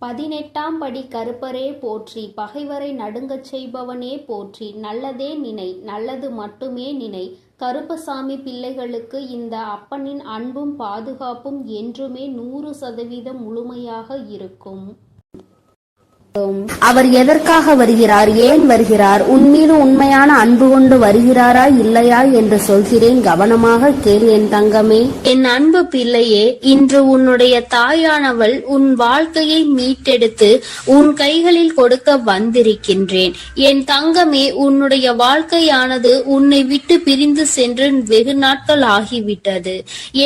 18ஆம் படி கருப்பரே போற்றி, பகைவரை நடுங்கச் செய்பவனே போற்றி, நல்லதே நினை, நல்லது மட்டுமே நினை. கருப்பசாமி பிள்ளைகளுக்கு இந்த அப்பனின் அன்பும் பாதுகாப்பும் என்றுமே 100% முழுமையாக இருக்கும். அவர் எதற்காக வருகிறார், ஏன் வருகிறார், உன்மீது உண்மையான அன்பு கொண்டு வருகிறாரா இல்லையா என்று சொல்கிறேன், கவனமாக கேள் என் தங்கமே. என் அன்பு பிள்ளையே, இன்று உன்னுடைய தாயானவள் உன் வாழ்க்கையை மீட்டெடுத்து உன் கைகளில் கொடுக்க வந்திருக்கின்றேன். என் தங்கமே, உன்னுடைய வாழ்க்கையானது உன்னை விட்டு பிரிந்து சென்று வெகு நாட்கள் ஆகிவிட்டது.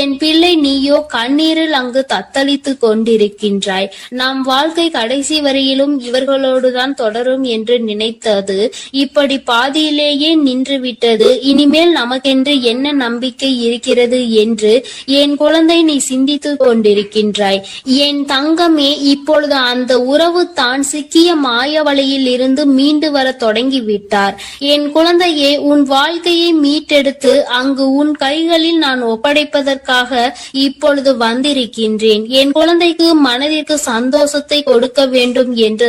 என் பிள்ளை, நீயோ கண்ணீரில் அங்கு தத்தளித்து கொண்டிருக்கின்றாய். நம் வாழ்க்கை கடைசி வரையிலும் இவர்களோடுதான் தொடரும் என்று நினைத்தது இப்படி பாதியிலேயே நின்று விட்டது. இனிமேல் நமக்கென்று என்ன நம்பிக்கை இருக்கிறது என்று என் குழந்தை நீ சிந்தித்து கொண்டிருக்கின்றாய். என் தங்கமே, இப்பொழுது அந்த உறவு தான் சிக்கிய மாய வலையில் இருந்து மீண்டு வர தொடங்கிவிட்டார். என் குழந்தையே, உன் வாழ்க்கையை மீட்டெடுத்து அங்கு உன் கைகளில் நான் ஒப்படைப்பதற்காக இப்பொழுது வந்திருக்கின்றேன். என் குழந்தைக்கு மனதிற்கு சந்தோஷத்தை கொடுக்க வேண்டும் என்று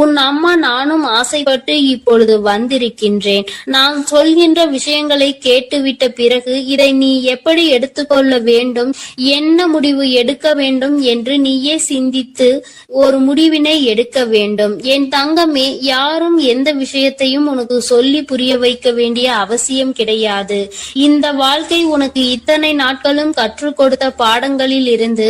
உன் அம்மா நானும் ஆசைப்பட்டு இப்பொழுது வந்திருக்கின்றேன். நான் சொல்கின்ற விஷயங்களை கேட்டுவிட்ட பிறகு இதை நீ எப்படி எடுத்துக்கொள்ள வேண்டும், என்ன முடிவு எடுக்க வேண்டும் என்று நீயே சிந்தித்து ஒரு முடிவினை எடுக்க வேண்டும். என் தங்கமே, யாரும் எந்த விஷயத்தையும் உனக்கு சொல்லி புரிய வைக்க வேண்டிய அவசியம் கிடையாது. இந்த வாழ்க்கை உனக்கு இத்தனை நாட்களும் கற்றுக் கொடுத்த பாடங்களில் இருந்து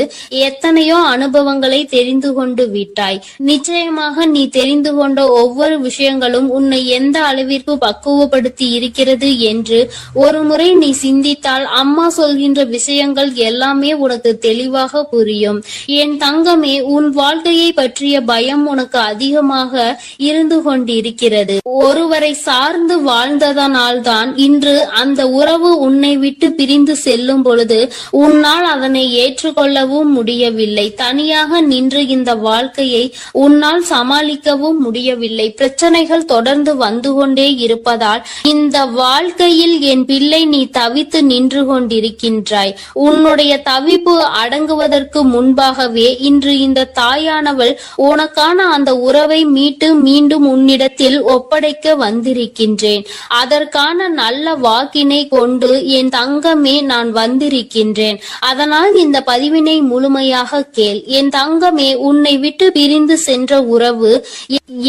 எத்தனையோ அனுபவங்களை தெரிந்து கொண்டு விட்டாய். நிச்சயமாக நீ தெரிந்து கொண்ட ஒவ்வொரு விஷயங்களும் உன்னை எந்த அளவிற்கு பக்குவப்படுத்தி இருக்கிறது என்று ஒரு முறை நீ சிந்தித்தால் அம்மா சொல்கின்ற விஷயங்கள் எல்லாமே உனக்கு தெளிவாக புரியும். என் தங்கமே, உன் வாழ்க்கையை பற்றிய பயம் உனக்கு அதிகமாக இருந்து கொண்டிருக்கிறது. ஒருவரை சார்ந்து வாழ்ந்ததனால்தான் இன்று அந்த உறவு உன்னை விட்டு பிரிந்து செல்லும் பொழுது உன்னால் அதனை ஏற்றுக்கொள்ளவும் முடியவில்லை. தனியாக நின்று இந்த வாழ்க்கையை உன்னால் சமாளிக்கவும் முடியவில்லை. பிரச்சனைகள் தொடர்ந்து வந்து கொண்டே இருப்பதால் இந்த வாழ்க்கையில் என் பிள்ளை நீ தவித்து நின்று கொண்டிருக்கின்றாய். உன்னுடைய தவிப்பு அடங்குவதற்கு முன்பாகவே இன்று இந்த தாயானவள் உனக்கான அந்த உறவை மீட்டு மீண்டும் உன்னிடத்தில் ஒப்படைக்க வந்திருக்கின்றேன். அதற்கான நல்ல வாக்கினை கொண்டு என் தங்கமே நான் வந்திருக்கின்றேன். அதனால் இந்த பதிவினை முழுமையாக கேள். என் தங்கமே, உன்னை விட்டு பிரிந்து சென்ற உறவு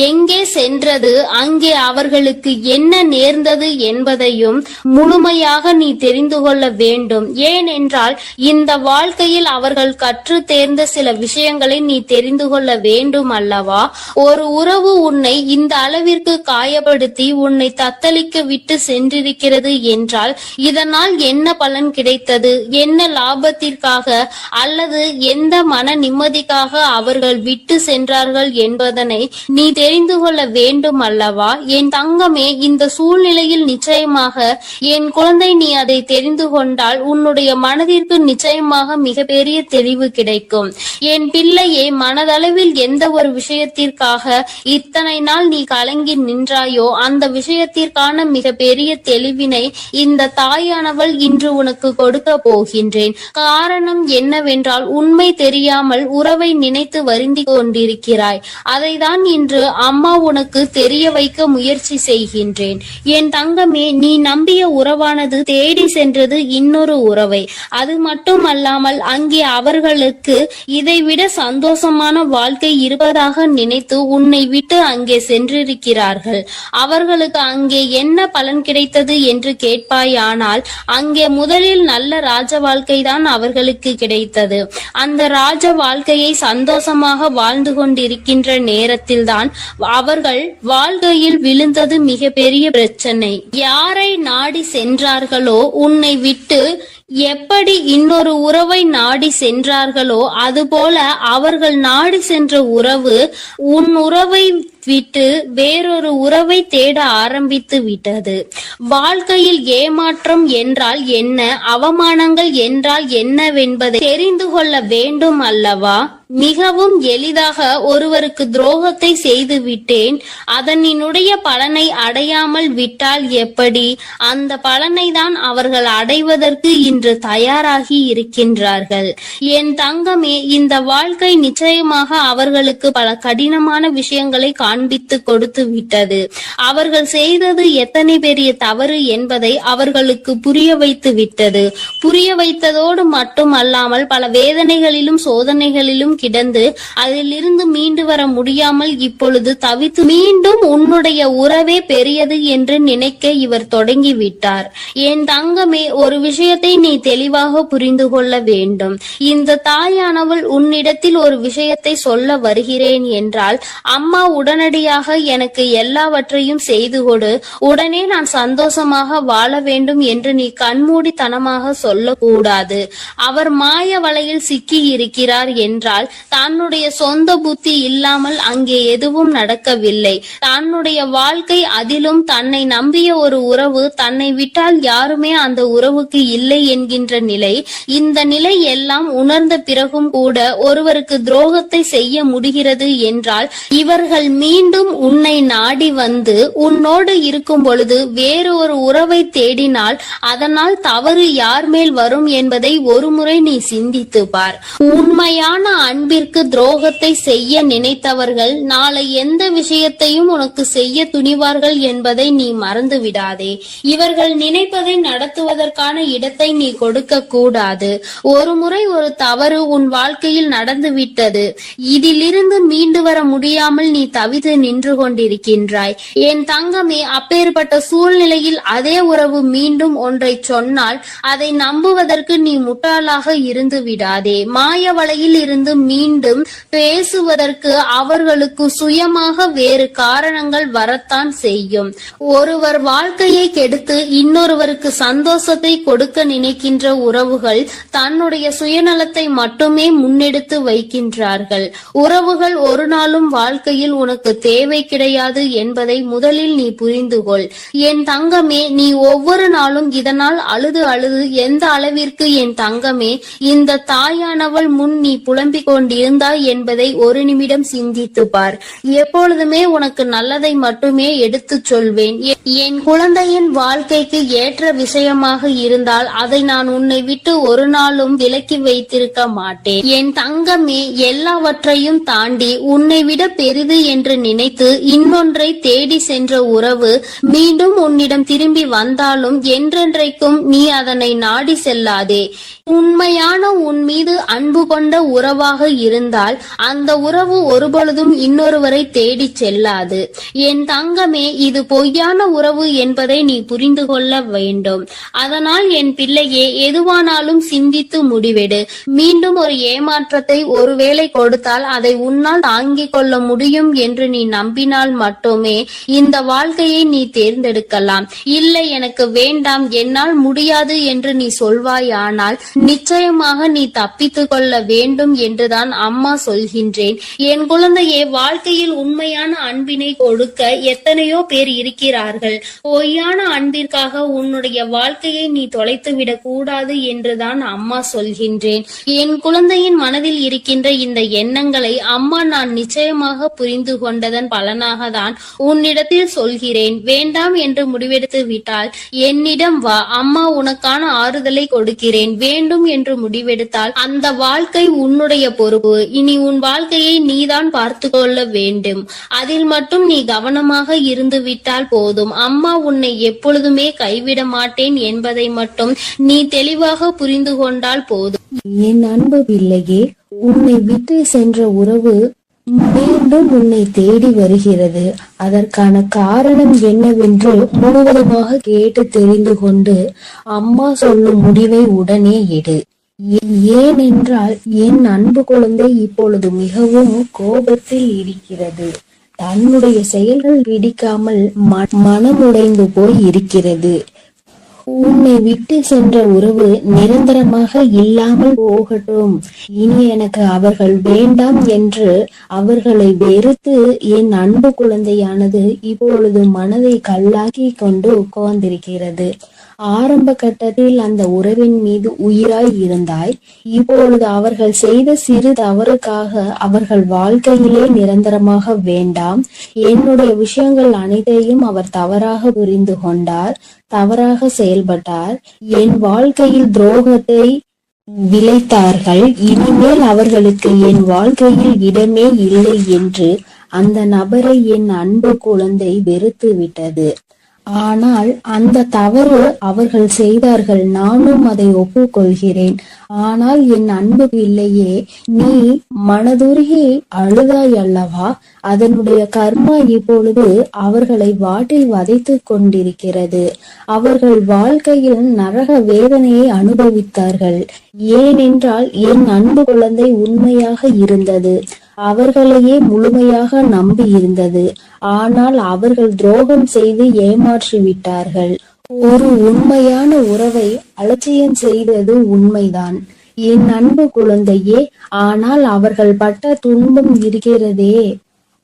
எங்கே சென்றது, அங்கே அவர்களுக்கு என்ன நேர்ந்தது என்பதையும் முழுமையாக நீ தெரிந்து கொள்ள வேண்டும். ஏனென்றால் இந்த வாழ்க்கையில் அவர்கள் கற்று தேர்ந்த சில விஷயங்களை நீ தெரிந்து கொள்ள வேண்டும் அல்லவா? ஒரு உறவு உன்னை இந்த அளவிற்கு காயப்படுத்தி உன்னை தத்தளிக்க விட்டு சென்றிருக்கிறது என்றால் இதனால் என்ன பலன் கிடைத்தது, என்ன லாபத்திற்காக அல்லது எந்த மன நிம்மதிக்காக அவர்கள் விட்டு சென்றார்கள் என்பதனை நீ தெரிந்து கொள்ள வேண்டும் அல்லவா? என் தங்கமே, இந்த சூழ்நிலையில் நிச்சயமாக என் குழந்தை நீ அதை தெரிந்து கொண்டால் உன்னுடைய மனதிற்கு நிச்சயமாக மிகப்பெரிய தெளிவு கிடைக்கும். என் பிள்ளையே, மனதளவில் எந்த ஒரு விஷயத்திற்காக இத்தனை நாள் நீ கலங்கி நின்றாயோ அந்த விஷயத்திற்கான மிகப்பெரிய தெளிவினை இந்த தாயானவள் இன்று உனக்கு கொடுக்க போகின்றேன். காரணம் என்னவென்றால் உண்மை தெரியாமல் உறவை நினைத்து வருந்தி கொண்டிருக்கிறாய். அதைதான் இன்று அம்மா உனக்கு தெரிய வைக்க முயற்சி செய்கின்றேன். என் தங்கமே, நீ நம்பிய உறவானது தேடி சென்றது இன்னொரு உறவை. அது மட்டுமல்லாமல் அங்கே அவர்களுக்கு இதைவிட சந்தோஷமான வாழ்க்கை இருப்பதாக நினைத்து உன்னை விட்டு அங்கே சென்றிருக்கிறார்கள். அவர்களுக்கு அங்கே என்ன பலன் கிடைத்தது என்று கேட்பாயானால் அங்கே முதலில் நல்ல ராஜ வாழ்க்கை தான் அவர்களுக்கு கிடைத்தது. அந்த ராஜ வாழ்க்கையை சந்தோஷமாக வாழ்ந்து கொண்டிருக்கின்ற நேரத்தில் தான் அவர்கள் வாழ்க்கையில் விழுந்தது மிகப்பெரிய பிரச்சனை. யாரை நாடி சென்றார்களோ உன்னை விட்டு, எப்படி இன்னொரு உறவை நாடி சென்றார்களோ அதுபோல அவர்கள் நாடி சென்ற உறவு உன் உறவை விட்டு வேறொரு உறவை தேட ஆரம்பித்து விட்டது. வாழ்க்கையில் ஏமாற்றம் என்றால் என்ன, அவமானங்கள் என்றால் என்னவென்பதை தெரிந்து கொள்ள வேண்டும் அல்லவா? மிகவும் எளிதாக ஒருவருக்கு துரோகத்தை செய்து விட்டேன், அதனினுடைய பலனை அடையாமல் விட்டால் எப்படி? அந்த பலனை தான் அவர்கள் அடைவதற்கு இன்று தயாராகி இருக்கின்றார்கள். என் தங்கமே, இந்த வாழ்க்கை நிச்சயமாக அவர்களுக்கு பல கடினமான விஷயங்களை காண்பித்து கொடுத்து விட்டது. அவர்கள் செய்தது எத்தனை பெரிய தவறு என்பதை அவர்களுக்கு புரிய வைத்து விட்டது. புரிய வைத்ததோடு மட்டுமல்லாமல் பல வேதனைகளிலும் சோதனைகளிலும் கிடந்து அதிலிருந்து மீண்டு வர முடியாமல் இப்பொழுது தவித்து மீண்டும் உன்னுடைய உறவே பெரியது என்று நினைக்க இவர் தொடங்கிவிட்டார். என் தங்கமே, ஒரு விஷயத்தை நீ தெளிவாக புரிந்து கொள்ள வேண்டும். இந்த தாயானவள் உன்னிடத்தில் ஒரு விஷயத்தை சொல்ல வருகிறேன் என்றால், அம்மா உடனடியாக எனக்கு எல்லாவற்றையும் செய்து கொடு, உடனே நான் சந்தோஷமாக வாழ வேண்டும் என்று நீ கண்மூடித்தனமாக சொல்லக்கூடாது. அவர் மாய வலையில் சிக்கி இருக்கிறார் என்றால் தன்னுடைய சொந்த புத்தி இல்லாமல் அங்கே எதுவும் நடக்கவில்லை. தன்னுடைய வாழ்க்கை, அதிலும் தன்னை நம்பிய ஒரு உறவு, தன்னை விட்டால் யாருமே அந்த உறவுக்கு இல்லை என்கின்ற நிலை. இந்த நிலை எல்லாம் உணர்ந்த பிறகும் கூட ஒருவருக்கு துரோகத்தை செய்ய முடிகிறது என்றால், இவர்கள் மீண்டும் உன்னை நாடி வந்து உன்னோடு இருக்கும் பொழுது வேறு ஒரு உறவை தேடினால் அதனால் தவறு யார் மேல் வரும் என்பதை ஒருமுறை நீ சிந்தித்து பார். உண்மையான அன்பிற்கு துரோகத்தை செய்ய நினைத்தவர்கள் நாளை எந்த விஷயத்தையும் உனக்கு செய்ய துணிவார்கள் என்பதை நீ மறந்து விடாதே. இவர்கள் நினைப்பதை நடத்துவதற்கான இடத்தை நீ கொடுக்க கூடாது. ஒரு முறை ஒரு தவறு உன் வாழ்க்கையில் நடந்து விட்டது. இதிலிருந்து மீண்டு வர முடியாமல் நீ தவித்து நின்று கொண்டிருக்கின்றாய். என் தங்கமே, அப்பேற்பட்ட சூழ்நிலையில் அதே உறவு மீண்டும் ஒன்றை சொன்னால் அதை நம்புவதற்கு நீ முட்டாளாக இருந்து விடாதே. மாய வலையில் இருந்து மீண்டும் பேசுவதற்கு அவர்களுக்கு சுயமாக வேறு காரணங்கள் வரத்தான் செய்யும். ஒருவர் வாழ்க்கையை கெடுத்து இன்னொருவருக்கு சந்தோஷத்தை கொடுக்க நினைக்கின்ற உறவுகள் தன்னுடைய சுயநலத்தை மட்டுமே முன்னெடுத்து வைக்கின்றார்கள். உறவுகள் ஒரு நாளும் வாழ்க்கையில் உனக்கு தேவை கிடையாது என்பதை முதலில் நீ புரிந்து கொள். என் தங்கமே, நீ ஒவ்வொரு நாளும் இதனால் அழுது அழுது எந்த அளவிற்கு என் தங்கமே இந்த தாயானவள் முன் நீ புலம்பிக் கொண்டிருந்தாய் என்பதை ஒரு நிமிடம் சிந்தித்து பார். எப்பொழுதுமே உனக்கு நல்லதை மட்டுமே எடுத்துச் சொல்வேன். என் குழந்தையின் வாழ்க்கைக்கு ஏற்ற விஷயமாக இருந்தால் அதை நான் உன்னை விட்டு ஒரு நாளும் விலக்கி வைத்திருக்க மாட்டேன். என் தங்கமே, எல்லாவற்றையும் தாண்டி உன்னை விட பெரிது என்று நினைத்து இன்னொன்றை தேடி சென்ற உறவு மீண்டும் உன்னிடம் திரும்பி வந்தாலும் என்றென்றைக்கும் நீ அதனை நாடி செல்லாதே. உண்மையான உன் மீது அன்பு கொண்ட உறவாக இருந்தால் அந்த உறவு ஒருபொழுதும் இன்னொருவரை தேடி செல்லாது. என் தங்கமே, இது பொய்யான உறவு என்பதை நீ புரிந்து கொள்ள வேண்டும். அதனால் என் பிள்ளையே, எதுவானாலும் சிந்தித்து முடிவெடு. மீண்டும் ஒரு ஏமாற்றத்தை ஒருவேளை கொடுத்தால் அதை உன்னால் தாங்கிக் கொள்ள முடியும் என்று நீ நம்பினால் மட்டுமே இந்த வாழ்க்கையை நீ தேர்ந்தெடுக்கலாம். இல்லை, எனக்கு வேண்டாம், என்னால் முடியாது என்று நீ சொல்வாயானால் நிச்சயமாக நீ தப்பித்துக் கொள்ள வேண்டும் என்றுதான் அம்மா சொல்கின்றேன். என் குழந்தையே, வாழ்க்கையில் உண்மையான அன்பினை கொடுக்க எத்தனையோ பேர் இருக்கிறார்கள். பொய்யான அன்பிற்காக உன்னுடைய வாழ்க்கையை நீ தொலைத்துவிடக் கூடாது என்றுதான் அம்மா சொல்கின்றேன். என் குழந்தையின் மனதில் இருக்கின்ற இந்த எண்ணங்களை அம்மா நான் நிச்சயமாக புரிந்து கொண்டதன் பலனாக தான் உன்னிடத்தில் சொல்கிறேன். வேண்டாம் என்று முடிவெடுத்து விட்டால் என்னிடம் வா, அம்மா உனக்கான ஆறுதலை கொடுக்கிறேன். வேண்டும் என்று முடிவெடுத்தால் அந்த வாழ்க்கை உன்னுடைய பொறுப்பு. இனி உன் வாழ்க்கையை நீதான் பார்த்து கொள்ள வேண்டும். அதில் மட்டும் நீ கவனமாக இருந்து விட்டால் போதும். அம்மா உன்னை எப்பொழுதுமே கைவிட மாட்டேன் என்பதை மட்டும் நீ தெளிவாக புரிந்து கொண்டால் போதும். என் அன்பு பிள்ளையே, உன்னை விட்டு சென்ற உறவு மீண்டும் உன்னை தேடி வருகிறது. அதற்கான காரணம் என்னவென்று முழுவதுமாக கேட்டு தெரிந்து கொண்டு அம்மா சொல்லும் முடிவை உடனே எடு. ஏனென்றால் என் அன்பு குழந்தை இப்பொழுது மிகவும் கோபத்தில் இருக்கிறது. தன்னுடைய செயல்கள் பிடிக்காமல் மனமுடைந்து போய் இருக்கிறது. உன்னை விட்டு சென்ற உறவு நிரந்தரமாக இல்லாமல் போகட்டும். இனி எனக்கு அவர்கள் வேண்டாம் என்று அவர்களை வெறுத்து என் அன்பு குழந்தையானது இப்பொழுது மனதை கல்லாக்கி கொண்டு உட்கார்ந்திருக்கிறது. ஆரம்ப கட்டத்தில் அந்த உறவின் மீது உயிராய் இருந்தாய். இப்பொழுது அவர்கள் செய்த சிறு தவறுக்காக அவர்கள் வாழ்க்கையிலே நிரந்தரமாக வேண்டாம். என்னுடைய விஷயங்கள் அனைத்தையும் அவர் தவறாக புரிந்து கொண்டார், தவறாக செயல்பட்டார், என் வாழ்க்கையில் துரோகத்தை விளைத்தார்கள். இனிமேல் அவர்களுக்கு என் வாழ்க்கையில் இடமே இல்லை என்று அந்த நபரை என் அன்பு குழந்தை வெறுத்து விட்டது. ஆனால் அந்த தவறு அவர்கள் செய்தார்கள், நானும் அதை ஒப்புக்கொள்கிறேன். ஆனால் என் அன்பு பிள்ளையே, நீ மனதுருகி அழுதாய் அல்லவா? அதனுடைய கர்மா இப்பொழுது அவர்களை வாட்டில் வதைத்து கொண்டிருக்கிறது. அவர்கள் வாழ்க்கையில் நரக வேதனையை அனுபவித்தார்கள். ஏனென்றால் என் அன்பு குழந்தை உண்மையாக இருந்தது, அவர்களையே முழுமையாக நம்பி இருந்தது. ஆனால் அவர்கள் துரோகம் செய்து ஏமாற்றி விட்டார்கள். ஒரு உண்மையான உறவை அலட்சியம் செய்தது உண்மைதான் என் அன்பு குழந்தையே. ஆனால் அவர்கள் பட்ட துன்பம் இருக்கிறதே,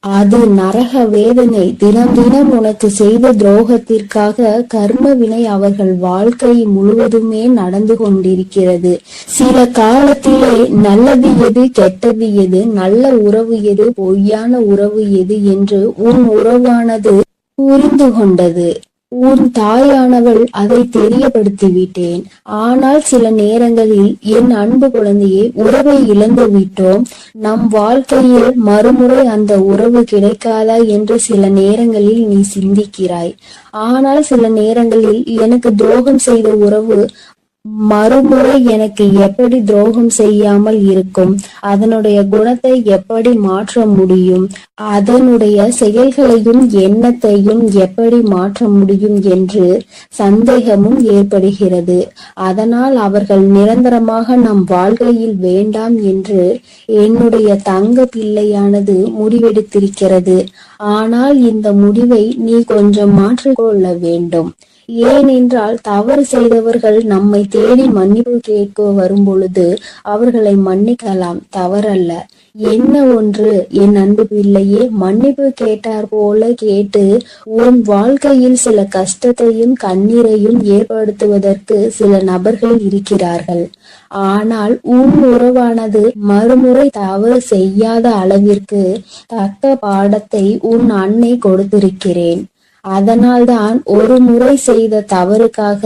அது நரக வேதனை. தினம் தினம் உனக்கு செய்த துரோகத்திற்காக கர்ம வினை அவர்கள் வாழ்க்கை முழுவதுமே நடந்து கொண்டிருக்கிறது. சில காலத்திலே நல்லது எது, கெட்டது எது, நல்ல உறவு எது, பொய்யான உறவு எது என்று உன் உறவானது புரிந்து கொண்டது. உன் தாயானவள் அதை தெரியப்படுத்தி விட்டேன். ஆனால் சில நேரங்களில் என் அன்பு குழந்தையை உறவை இழந்து விட்டோம், நம் வாழ்க்கையில் மறுமுறை அந்த உறவு கிடைக்காதா என்று சில நேரங்களில் நீ சிந்திக்கிறாய். ஆனால் சில நேரங்களில் எனக்கு துரோகம் செய்த உறவு மறுமுறை எனக்கு எப்படி துரோகம் செய்யாமல் இருக்கும், அதனுடைய குணத்தை எப்படி மாற்ற முடியும், அதனுடைய செயல்களையும் எண்ணத்தையும் எப்படி மாற்ற முடியும் என்று சந்தேகமும் ஏற்படுகிறது. அதனால் அவர்கள் நிரந்தரமாக நம் வாழ்க்கையில் வேண்டாம் என்று என்னுடைய தங்க பிள்ளையானது முடிவெடுத்திருக்கிறது. ஆனால் இந்த முடிவை நீ கொஞ்சம் மாற்றிக்கொள்ள வேண்டும். ஏனென்றால் தவறு செய்தவர்கள் நம்மை தேடி மன்னிப்பு கேட்க வரும் பொழுது அவர்களை மன்னிக்கலாம், தவறல்ல. என்ன ஒன்று என் அன்பு பிள்ளையே, மன்னிப்பு கேட்டார் போல கேட்டு உன் வாழ்க்கையில் சில கஷ்டத்தையும் கண்ணீரையும் ஏற்படுத்துவதற்கு சில நபர்கள் இருக்கிறார்கள். ஆனால் உன் உறவானது மறுமுறை தவறு செய்யாத அளவிற்கு தக்க பாடத்தை உன் அன்னை கொடுத்திருக்கிறேன். அதனால்தான் ஒரு முறை செய்த தவறுக்காக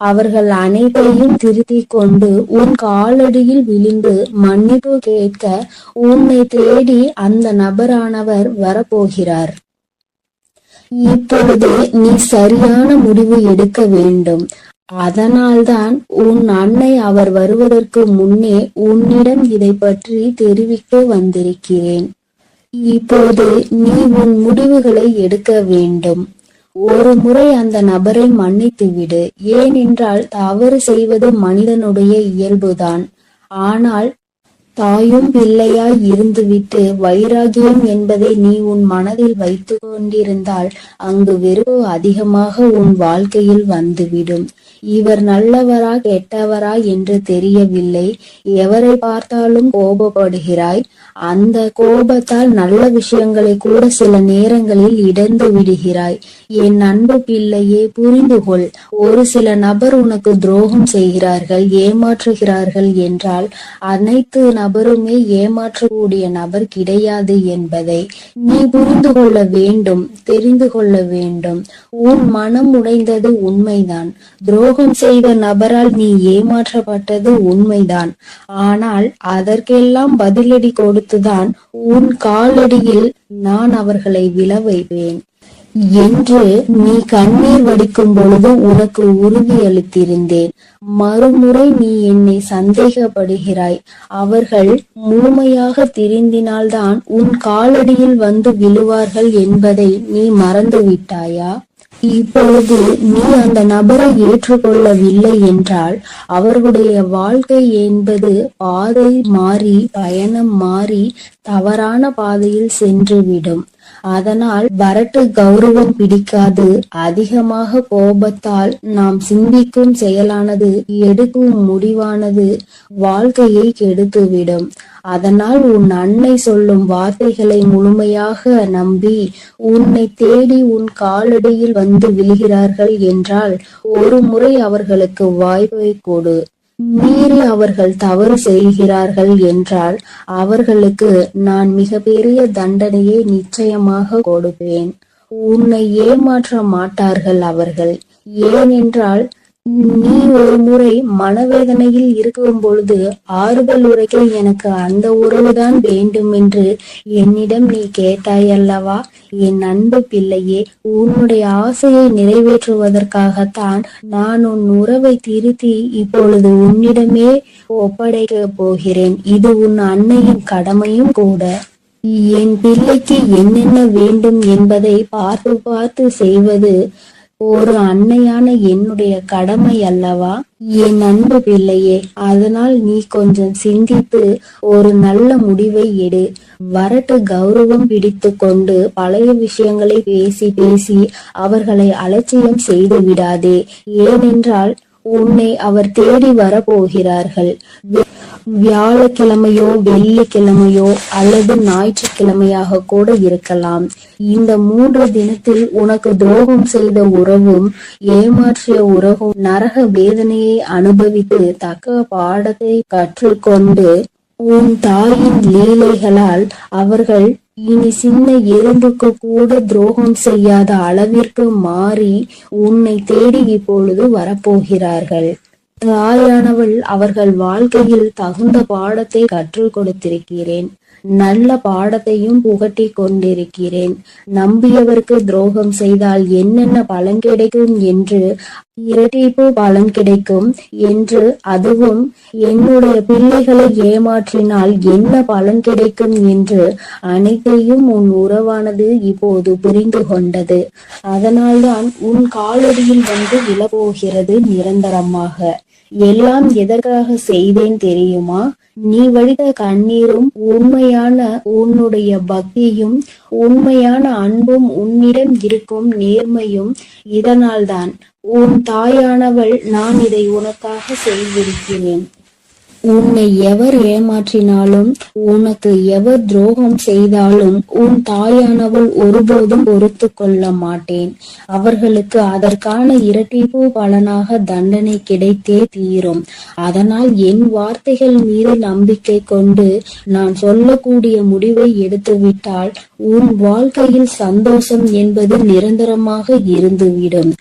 அவர்கள் அனைத்தையும் திருத்திக் கொண்டு உன் காலடியில் விழுந்து மன்னிப்பு கேட்க உன்னை தேடி அந்த நபரானவர் வரப்போகிறார். இப்பொழுது நீ சரியான முடிவு எடுக்க வேண்டும். அதனால்தான் உன் அன்னை அவர் வருவதற்கு முன்னே உன்னிடம் இதை பற்றி தெரிவிக்க வந்திருக்கிறேன். இப்போது நீ உன் முடிவுகளை எடுக்க வேண்டும். ஒரு முறை அந்த நபரை மன்னித்து விடு. ஏனென்றால் தவறு செய்வது மனிதனுடைய இயல்புதான். ஆனால் தாயும் பிள்ளையாய் இருந்துவிட்டு வைராகியம் என்பதை நீ உன் மனதில் வைத்து கொண்டிருந்தால் அங்கு வெறுப்பு அதிகமாக உன் வாழ்க்கையில் வந்துவிடும். இவர் நல்லவரா கெட்டவரா என்று தெரியவில்லை, எவரை பார்த்தாலும் கோபப்படுகிறாய். அந்த கோபத்தால் நல்ல விஷயங்களை கூட சில நேரங்களில் இழந்து விடுகிறாய். என் அன்பு பிள்ளையே, புரிந்து கொள். ஒரு சில நபர் உனக்கு துரோகம் செய்கிறார்கள், ஏமாற்றுகிறார்கள் என்றால் அனைத்து நபருமே ஏமாற்றக்கூடிய நபர் கிடையாது என்பதை நீ புரிந்து கொள்ள வேண்டும், தெரிந்து கொள்ள வேண்டும். உன் மனம் உடைந்தது உண்மைதான். துரோகம் செய்த நபரால் நீ ஏமாற்றப்பட்டது உண்மைதான். ஆனால் அதற்கெல்லாம் பதிலடி கொடுத்துதான் உன் காலடியில் நான் அவர்களை விழ வைப்பேன் என்று நீ கண்ணீர் வடிக்கும் பொழுது உனக்கு உறுதியளித்திருந்தேன். மறுமுறை நீ என்னை சந்தேகப்படுகிறாய். அவர்கள் முழுமையாக திருந்தினால்தான் உன் காலடியில் வந்து விழுவார்கள் என்பதை நீ மறந்து விட்டாயா? இப்பொழுது நீ அந்த நபரை ஏற்றுக்கொள்ளவில்லை என்றால் அவர்களுடைய வாழ்க்கை என்பது பாதை மாறி, பயணம் மாறி தவறான பாதையில் சென்றுவிடும். அதனால் வரட்டு கௌரவம் பிடிக்காது. அதிகமாக கோபத்தால் நாம் சிந்திக்கும் செயலானது, எடுக்கும் முடிவானது வாழ்க்கையை கெடுத்துவிடும். அதனால் உன் அன்னை சொல்லும் வார்த்தைகளை முழுமையாக நம்பி உன்னை தேடி உன் காலடியில் வந்து விழுகிறார்கள் என்றால் ஒரு முறை அவர்களுக்கு வாய்ப்பை கொடு. மீறி அவர்கள் தவறு செய்கிறார்கள் என்றால் அவர்களுக்கு நான் மிகப்பெரிய தண்டனையை நிச்சயமாக கொடுப்பேன். உன்னை ஏமாற்ற மாட்டார்கள் அவர்கள். ஏனென்றால் நீ ஒரு முறை மனவேதனையில் இருக்கும் பொழுது ஆறுதல் உரைக்க எனக்கு அந்த உறவுதான் வேண்டும் என்று என்னிடம் நீ கேட்டாய் அல்லவா? என் அன்பு பிள்ளையே, உன்னுடைய ஆசையை நிறைவேற்றுவதற்காகத்தான் நான் உன் உறவை திருத்தி இப்பொழுது உன்னிடமே ஒப்படைக்க போகிறேன். இது உன் அன்னையின் கடமையும் கூட. என் பிள்ளைக்கு என்னென்ன வேண்டும் என்பதை பார்த்து பார்த்து செய்வது ஒரு அன்னையான என்னுடைய கடமை அல்லவா? என் அன்பு பிள்ளையே, அதனால் நீ கொஞ்சம் சிந்தித்து ஒரு நல்ல முடிவை எடு. வரட்டு கௌரவம் பிடித்து கொண்டு பழைய விஷயங்களை பேசி பேசி அவர்களை அலட்சியம் செய்து விடாதே. ஏனென்றால் உன்னை அவர் தேடி வர போகிறார்கள். வியாழக்கிழமையோ வெள்ளிக்கிழமையோ அல்லது ஞாயிற்றுக்கிழமையாக கூட இருக்கலாம். இந்த 3 தினத்தில் உனக்கு துரோகம் செய்த உறவும் ஏமாற்றிய உறவும் நரக வேதனையை அனுபவித்து தக்க பாடத்தை கற்றுக்கொண்டு உன் தாயின் லீலைகளால் அவர்கள் இனி சின்ன எறும்புக்கு கூட துரோகம் செய்யாத அளவிற்கு மாறி உன்னை தேடி இப்பொழுது வரப்போகிறார்கள். தாயானவள் அவர்கள் வாழ்க்கையில் தகுந்த பாடத்தை கற்றுக் கொடுத்திருக்கிறேன். நல்ல பாடத்தையும் புகட்டி கொண்டிருக்கிறேன். நம்பியவருக்கு துரோகம் செய்தால் என்னென்ன பலன் கிடைக்கும் என்று, இரட்டிப்பு பலன் கிடைக்கும் என்று, அதுவும் என்னுடைய பிள்ளைகளை ஏமாற்றினால் என்ன பலன் கிடைக்கும் என்று அனைத்தையும் உன் உறவானது இப்போது புரிந்து கொண்டது. அதனால்தான் உன் காலடியில் வந்து விழப்போகிறது நிரந்தரமாக. எல்லாம் எதற்காக செய்தேன் தெரியுமா? நீ வடித்த கண்ணீரும் உண்மையான உன்னுடைய பக்தியும் உண்மையான அன்பும் உன்னிடம் இருக்கும் நேர்மையும் இதனால்தான். உன் தாயானவள் நான் இதை உனக்காக செய்திருக்கிறேன். உன்னை எவர் ஏமாற்றினாலும் உனக்கு எவர் துரோகம் செய்தாலும் உன் தாயானவள் ஒருபோதும் பொறுத்து கொள்ள மாட்டேன். அவர்களுக்கு அதற்கான இரட்டிப்பு பலனாக தண்டனை கிடைத்தே தீரும். அதனால் என் வார்த்தைகள் மீது நம்பிக்கை கொண்டு நான் சொல்லக்கூடிய முடிவை எடுத்துவிட்டால் உன் வாழ்க்கையில் சந்தோஷம் என்பது நிரந்தரமாக இருந்துவிடும்.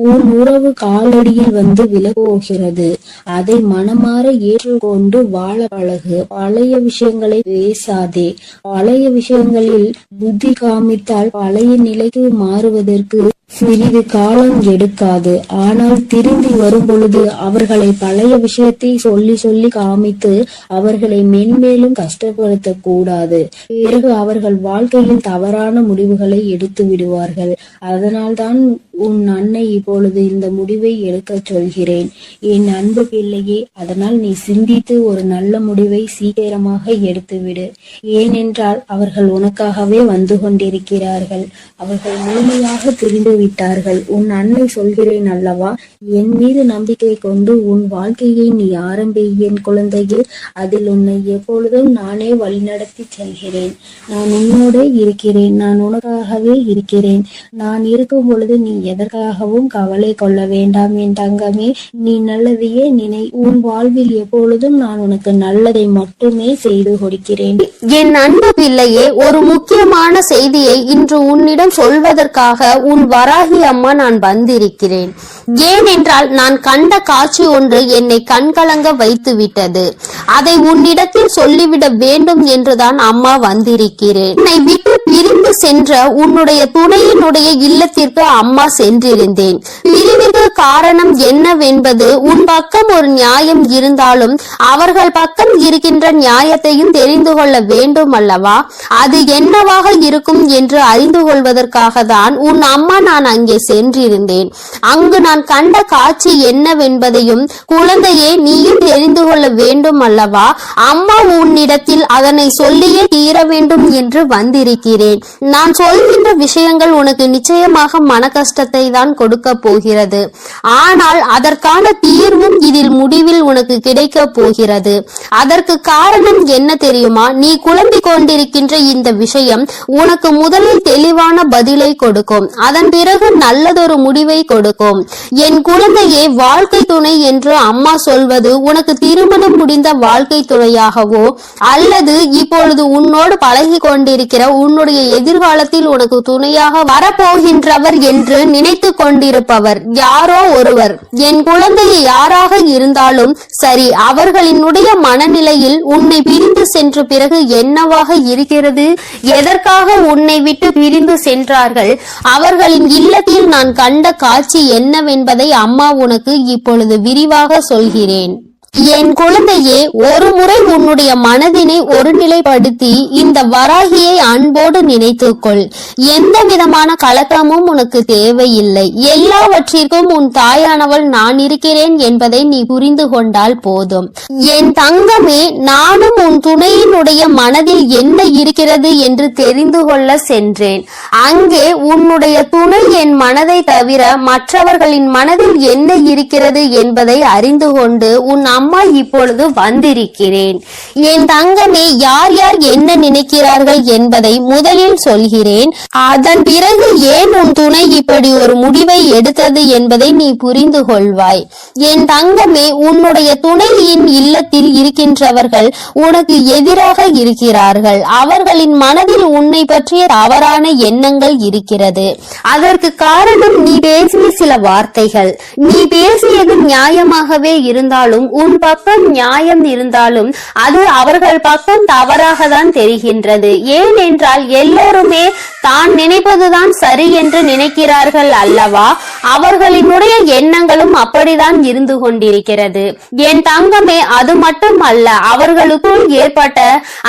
உன் உறவு காலடியில் வந்து விலகப்போகிறது. அதை மனமாற ஏற்றுக்கொண்டு வாழ பழகு. பழைய விஷயங்களை பேசாதே. பழைய விஷயங்களில் புத்தி காமித்தால் பழைய நிலைக்கு மாறுவதற்கு சிறிது காலம் எடுக்காது. ஆனால் திரும்பி வரும் பொழுது அவர்களை பழைய விஷயத்தை சொல்லி சொல்லி காமித்து அவர்களை மென்மேலும் கஷ்டப்படுத்த கூடாது. பிறகு அவர்கள் வாழ்க்கையில் தவறான முடிவுகளை எடுத்து விடுவார்கள். அதனால்தான் உன் அன்னை இப்பொழுது இந்த முடிவை எடுக்க சொல்கிறேன். என் அன்பு பிள்ளையே, அதனால் நீ சிந்தித்து ஒரு நல்ல முடிவை சீக்கிரமாக எடுத்துவிடு. ஏனென்றால் அவர்கள் உனக்காகவே வந்து கொண்டிருக்கிறார்கள். அவர்கள் முழுமையாக புரிந்து விட்டார்கள். உன் அன்னை சொல்கிறேன் அல்லவா, என் மீது நம்பிக்கை கொண்டு உன் வாழ்க்கையை நீ ஆரம்பி என் குழந்தையே. அதில் உன்னை எப்பொழுதும் நானே வழிநடத்தி செல்கிறேன். நான் உன்னோடே இருக்கிறேன். நான் உனக்காகவே இருக்கிறேன். நான் இருக்கும் பொழுது நீ எதற்காகவும் கவலை கொள்ள வேண்டாம் என் தங்கமே. நீ நல்லதையே நினை. உன் வாழ்வில் எப்பொழுதும் நான் உனக்கு நல்லதை மட்டுமே செய்து கொடுக்கிறேன். என் அன்பு பிள்ளையே, ஒரு முக்கியமான செய்தியை இன்று உன்னிடம் சொல்வதற்காக உன் வராகி அம்மா நான் வந்திருக்கிறேன். ஏனென்றால் நான் கண்ட காட்சி ஒன்று என்னை கண்கலங்க வைத்து விட்டது. அதை உன்னிடத்தில் சொல்லிவிட வேண்டும் என்றுதான் அம்மா வந்திருக்கிறேன். என்னை விட்டு பிரிந்து சென்ற உன்னுடைய துணையினுடைய இல்லத்திற்கு அம்மா சென்றிருந்தேன். பிரிவுக்கு காரணம் என்னவென்பது உன் பக்கம் ஒரு நியாயம் இருந்தாலும் அவர்கள் பக்கம் இருக்கின்ற நியாயத்தையும் தெரிந்து கொள்ள வேண்டும் அல்லவா? அது என்னவாக இருக்கும் என்று அறிந்து கொள்வதற்காக தான் உன் அம்மா நான் அங்கே சென்றிருந்தேன். அங்கு நான் கண்ட காட்சி என்னவென்பதையும் குழந்தையே நீயும் தெரிந்து கொள்ள வேண்டும் அல்லவா? அம்மா உன்னிடத்தில் அதனை சொல்லியே தீர வேண்டும் என்று வந்திருக்கிறேன். சொல்கிறேன். நான் சொல்கின்ற விஷயங்கள் உனக்கு நிச்சயமாக மன கஷ்டத்தை தான் கொடுக்க போகிறது. ஆனால் அதற்கான தீர்வும் இதில் முடிவில் உனக்கு கிடைக்க போகிறது. அதற்கு காரணம் என்ன தெரியுமா? நீ குழம்பிக் கொண்டிருக்கின்ற இந்த விஷயம் உனக்கு முதலில் தெளிவான பதிலை கொடுக்கும். அதன் பிறகு நல்லதொரு முடிவை கொடுக்கும். என் குழந்தையே, வாழ்க்கை துணை என்று அம்மா சொல்வது உனக்கு திருமணம் முடிந்த வாழ்க்கை துணையாகவோ அல்லது இப்பொழுது உன்னோடு பழகி கொண்டிருக்கிற உன்னுடைய எதிர்காலத்தில் உனக்கு துணையாக வரப்போகின்றவர் என்று நினைத்து கொண்டிருப்பவர் யாரோ ஒருவர். என் குழந்தையை யாராக இருந்தாலும் சரி, அவர்களினுடைய மனநிலையில் உன்னை பிரிந்து சென்ற பிறகு என்னவாக இருக்கிறது, எதற்காக உன்னை விட்டு பிரிந்து சென்றார்கள், அவர்களின் இல்லத்தில் நான் கண்ட காட்சி என்னவென்பதை அம்மா உனக்கு இப்பொழுது விரிவாக சொல்கிறேன். என் குழந்தையே, ஒரு முறை உன்னுடைய மனதினை ஒருநிலைப்படுத்தி இந்த வராகியை அன்போடு நினைத்துக்கொள். எந்த விதமான கலக்கமும் உனக்கு தேவையில்லை. எல்லாவற்றிற்கும் உன் தாயானவள் நான் இருக்கிறேன் என்பதை நீ புரிந்து கொண்டால் போதும். என் தங்கமே, நானும் உன் துணையினுடைய மனதில் என்ன இருக்கிறது என்று தெரிந்து கொள்ள சென்றேன். அங்கே உன்னுடைய துணை என் மனதை தவிர மற்றவர்களின் மனதில் என்ன இருக்கிறது என்பதை அறிந்து கொண்டு உன் அம்மா இப்பொழுது வந்திருக்கிறேன். என் தங்கமே, யார் யார் என்ன நினைக்கிறார்கள் என்பதை முதலில் சொல்கிறேன். அதன் பிறகு ஏன் உன் துணை இப்படி ஒரு முடிவை எடுத்தது என்பதை நீ புரிந்து கொள்வாய். என் தங்கமே, உன்னுடைய துணையின் இல்லத்தில் இருக்கின்றவர்கள் உனக்கு எதிராக இருக்கிறார்கள். அவர்களின் மனதில் உன்னை பற்றிய தவறான எண்ணங்கள் இருக்கிறது. அதற்கு காரணம் நீ பேசிய சில வார்த்தைகள். நீ பேசியது நியாயமாகவே இருந்தாலும், உன் பக்கம் நியாயம் இருந்தாலும் அது அவர்கள் பக்கம் தவறாக தான் தெரிகின்றது. ஏனென்றால் எல்லோருமே தான் நினைப்பதுதான் சரி என்று நினைக்கிறார்கள் அல்லவா? அவர்களினுடைய எண்ணங்களும் அப்படிதான் இருந்து கொண்டிருக்கிறது. என் தங்கமே, அது மட்டும் அல்ல, அவர்களுக்குள் ஏற்பட்ட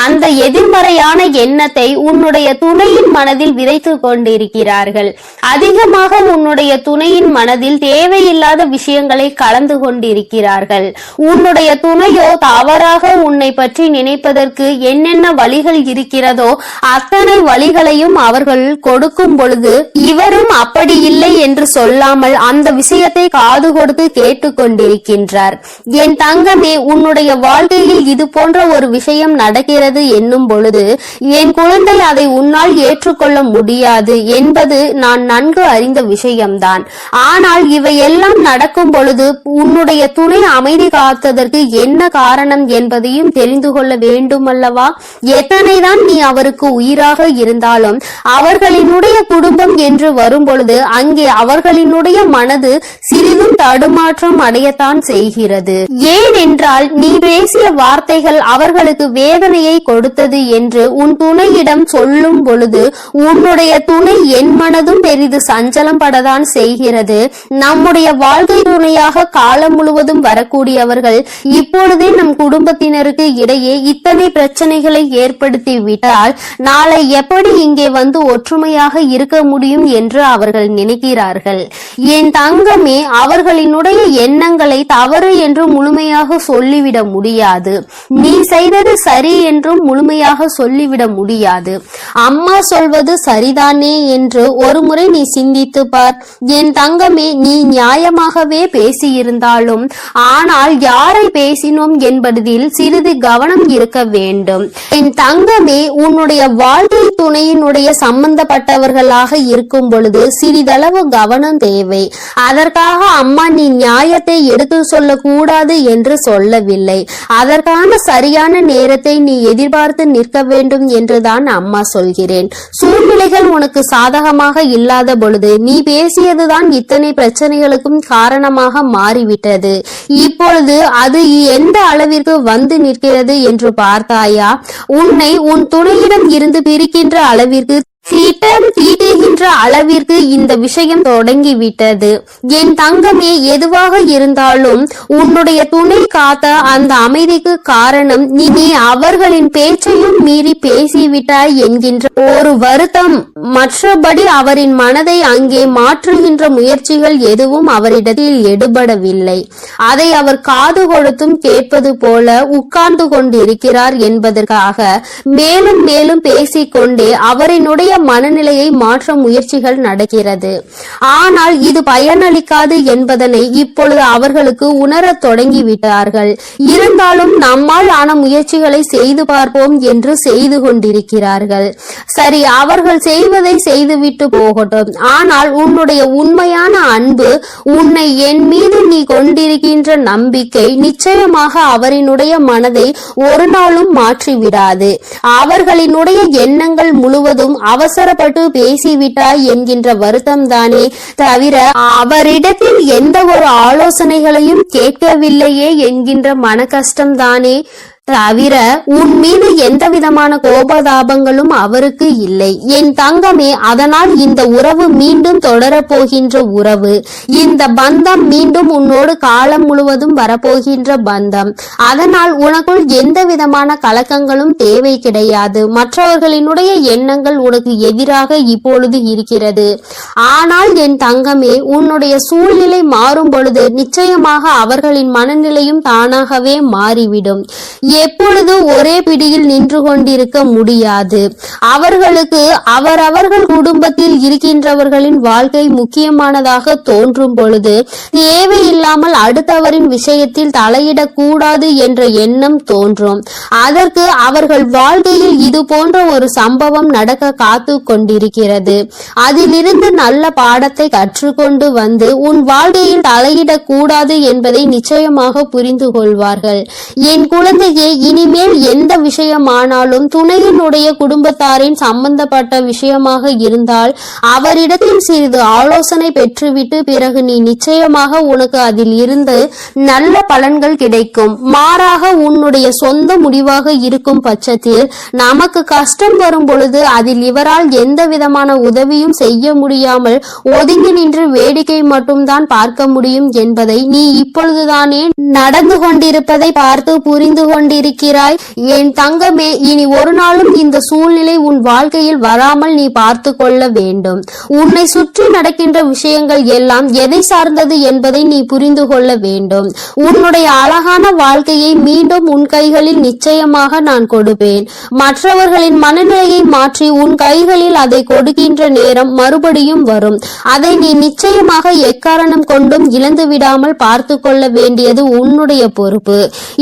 அந்த எதிர்மறையான எண்ணத்தை உன்னுடைய துணையின் மனதில் விதைத்து கொண்டிருக்கிறார்கள். அதிகமாக உன்னுடைய துணையின் மனதில் தேவையில்லாத விஷயங்களை கலந்து கொண்டிருக்கிறார்கள். உன்னுடைய துணையோ தவறாக உன்னை பற்றி நினைப்பதற்கு என்னென்ன வழிகள் இருக்கிறதோ அத்தனை வழிகளையும் அவர்கள் கொடுக்கும் பொழுது இவரும் அப்படி இல்லை என்று சொல்லாமல் அந்த விஷயத்தை காது கொடுத்து கேட்டுக்கொண்டிருக்கின்றார். என் தங்கமே, உன்னுடைய வாழ்க்கையில் இது போன்ற ஒரு விஷயம் நடக்கிறது என்னும் பொழுது என் குழந்தை அதை உன்னால் ஏற்றுக்கொள்ள முடியாது என்பது நான் நன்கு அறிந்த விஷயம்தான். ஆனால் இவையெல்லாம் நடக்கும் பொழுது உன்னுடைய துணை அமைதி காத்ததற்கு என்ன காரணம் என்பதையும் தெரிந்து கொள்ள வேண்டும் அல்லவா? எத்தனைதான் நீ அவருக்கு உயிராக இருந்தாலும் அவர்களினுடைய குடும்பம் என்று வரும் பொழுது அங்கே அவர்களினுடைய மனது சிறிதும் தடுமாற்றம் அடையத்தான் செய்கிறது. ஏனென்றால் நீ பேசிய வார்த்தைகள் அவர்களுக்கு வேதனையை கொடுத்தது என்று உன் துணையிடம் சொல்லும் பொழுது உன்னுடைய துணை என் மனதும் பெரிது சஞ்சலம் படத்தான் செய்கிறது. நம்முடைய வாழ்க்கை துணையாக காலம் முழுவதும் வரக்கூடியவர்கள் இப்பொழுதே நம் குடும்பத்தினருக்கு இடையே இத்தனை பிரச்சனைகளை ஏற்படுத்தி விட்டால் நாளை எப்படி இங்கே வந்து ஒற்றுமையாக இருக்க முடியும் என்று அவர்கள் நினைக்கிறார்கள். என் தங்கமே, அவர்களினுடைய எண்ணங்களை தவறு என்று முழுமையாக சொல்லிவிட முடியாது. நீ செய்தது சரி என்றும் முழுமையாக சொல்லிவிட முடியாது. அம்மா சொல்வது சரிதானே என்று ஒரு முறை நீ சிந்தித்து பார். என் தங்கமே, நீ நியாயமாகவே பேசியிருந்தாலும் ஆனால் யாரை பேசினோம் என்பதில் சிறிது கவனம் இருக்க வேண்டும். என் தங்கமே, உன்னுடைய வாழ்க்கை துணையினுடைய சம்பந்தப்பட்டவர்களாக இருக்கும் பொழுது சிறிதளவு கவனம் தேவை. அதற்காக அம்மா நீ நியாயத்தை எடுத்து சொல்ல கூடாது என்று சொல்லவில்லை. அதற்கான சரியான நேரத்தை நீ எதிர்பார்த்து நிற்க வேண்டும் என்றுதான் அம்மா சொல்கிறேன். சூழ்நிலைகள் உனக்கு சாதகமாக இல்லாத பொழுது நீ பேசியதுதான் இத்தனை பிரச்சனைகளுக்கும் காரணமாக மாறிவிட்டது. இப்பொழுது அது எந்த அளவிற்கு வந்து நிற்கிறது என்று பார்த்தாயா? உன்னை உன் துணையிடம் இருந்து பிரிக்கின்ற அளவிற்கு சீட்டம் தீட்டுகின்ற அளவிற்கு இந்த விஷயம் தொடங்கிவிட்டது. என் தங்கமே, எதுவாக இருந்தாலும் உன்னுடைய துணை காத்த அந்த அமைதிக்கு காரணம் நீ அவர்களின் பேச்சையும் மீறி பேசிவிட்டாய் என்கின்ற ஒரு வருத்தம் மற்றபடி அவரின் மனதை அங்கே மாற்றுகின்ற முயற்சிகள் எதுவும் அவரிடத்தில் எடுபடவில்லை. அதை அவர் காது கொடுத்தும் கேட்பது போல உட்கார்ந்து கொண்டிருக்கிறார் என்பதற்காக மேலும் மேலும் பேசிக்கொண்டே அவரினுடைய மனநிலையை மாற்ற முயற்சிகள் நடக்கிறது. ஆனால் இது பயனளிக்காது என்பதனை இப்பொழுது அவர்களுக்கு உணரத் தொடங்கிவிட்டார்கள். இருந்தாலும் நம்மால் ஆன முயற்சிகளை செய்து பார்ப்போம் என்று செய்து கொண்டிருக்கிறார்கள். சரி, அவர்கள் செய்வதை செய்துவிட்டு போகட்டும். ஆனால் உன்னுடைய உண்மையான அன்பு, உன்னை என் மீது நீ கொண்டிருக்கின்ற நம்பிக்கை நிச்சயமாக அவரினுடைய மனதை ஒரு நாளும் மாற்றிவிடாது. அவர்களினுடைய எண்ணங்கள் முழுவதும் அவசரப்பட்டு பேசிவிட்டாய் என்கின்ற வருத்தம் தானே தவிர அவரிடத்தில் எந்த ஒரு ஆலோசனைகளையும் கேட்கவில்லையே என்கின்ற மன கஷ்டம் தானே தவிர உன் மீது எந்த விதமான கோபதாபங்களும் அவருக்கு இல்லை. என் தங்கமே, அதனால் இந்த உறவு மீண்டும் தொடரப்போகின்ற உறவு. இந்த பந்தம் மீண்டும் உன்னோடு காலம் முழுவதும் வரப்போகின்ற பந்தம். அதனால் உனக்குள் எந்த விதமான கலக்கங்களும் தேவை கிடையாது. மற்றவர்களினுடைய எண்ணங்கள் உனக்கு எதிராக இப்பொழுது இருக்கிறது. ஆனால் என் தங்கமே, உன்னுடைய சூழ்நிலை மாறும் பொழுது நிச்சயமாக அவர்களின் மனநிலையும் தானாகவே மாறிவிடும். எப்பொழுது ஒரே பிடியில் நின்று கொண்டிருக்க முடியாது. அவர்களுக்கு அவரவர்கள் குடும்பத்தில் இருக்கின்றவர்களின் வாழ்க்கை முக்கியமானதாக தோன்றும் பொழுது தேவையில்லாமல் அடுத்தவரின் விஷயத்தில் தலையிடக்கூடாது என்ற எண்ணம் தோன்றும். அதற்கு அவர்கள் வாழ்க்கையில் இது போன்ற ஒரு சம்பவம் நடக்க காத்து கொண்டிருக்கிறது. அதிலிருந்து நல்ல பாடத்தை கற்றுக்கொண்டு வந்து உன் வாழ்க்கையில் தலையிடக்கூடாது என்பதை நிச்சயமாக புரிந்து கொள்வார்கள். என் குழந்தையே, இனிமேல் எந்த விஷயமானாலும் துணையினுடைய குடும்பத்தாரின் சம்பந்தப்பட்ட விஷயமாக இருந்தால் அவரிடத்தில் சிறிது ஆலோசனை பெற்றுவிட்டு பிறகு நீ நிச்சயமாக உனக்கு அதில் இருந்து நல்ல பலன்கள் கிடைக்கும். மாறாக உன்னுடைய சொந்த முடிவாக இருக்கும் பட்சத்தில் நமக்கு கஷ்டம் வரும் பொழுது அதில் இவரால் எந்த விதமான உதவியும் செய்ய முடியாமல் ஒதுங்கி நின்று வேடிக்கை மட்டும்தான் பார்க்க முடியும் என்பதை நீ இப்பொழுதுதானே நடந்து கொண்டிருப்பதை பார்த்து புரிந்து கொண்டிருக்கிறாய். என் தங்கமே, இனி ஒரு நாளும் இந்த சூழ்நிலை உன் வாழ்க்கையில் வராமல் நீ பார்த்து கொள்ள வேண்டும். உன்னை சுற்றி நடக்கின்ற விஷயங்கள் எல்லாம் எதை சார்ந்தது என்பதை நீ புரிந்து கொள்ள வேண்டும். உன்னுடைய அழகான வாழ்க்கையை மீண்டும் உன் கைகளில் நிச்சயமாக நான் கொடுப்பேன். மற்றவர்களின் மனநிலையை மாற்றி உன் கைகளில் அதை கொடுக்கின்ற நேரம் மறுபடியும் வரும். அதை நீ நிச்சயமாக எக்காரணம் கொண்டும் இழந்து விடாமல் பார்த்து கொள்ள வேண்டியது உன்னுடைய பொறுப்பு.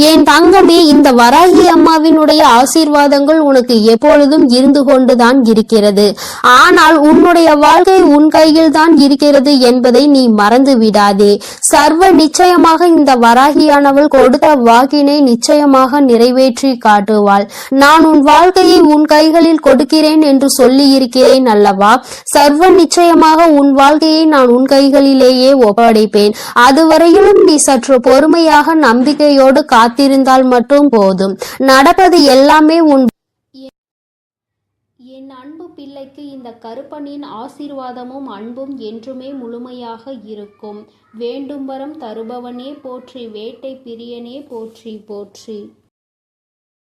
என் தங்கமே, இந்த வராகி அம்மாவினுடைய ஆசீர்வாதங்கள் உனக்கு எப்பொழுதும் இருந்து கொண்டுதான் இருக்கிறது. ஆனால் உன்னுடைய வாழ்க்கை உன் கையில் தான் இருக்கிறது என்பதை நீ மறந்து விடாதே. சர்வ நிச்சயமாக இந்த வராகியானவள் கொடுத்த வாக்கினை நிச்சயமாக நிறைவேற்றி காட்டுவாள். நான் உன் வாழ்க்கையை உன் கைகளில் கொடுக்கிறேன் என்று சொல்லி இருக்கிறேன் அல்லவா? சர்வ நிச்சயமாக உன் வாழ்க்கையை நான் உன் கைகளிலேயே ஒப்படைப்பேன். அதுவரையிலும் நீ சற்று பொறுமையாக நம்பிக்கையோடு காத்திருந்தால் மட்டும் போதும். நடப்பது எல்லாமே உன் என் அன்பு பிள்ளைக்கு இந்த கருப்பனின் ஆசீர்வாதமும் அன்பும் என்றுமே முழுமையாக இருக்கும். வேண்டும் வரம் தருபவனே போற்றி, வேட்டை பிரியனே போற்றி போற்றி.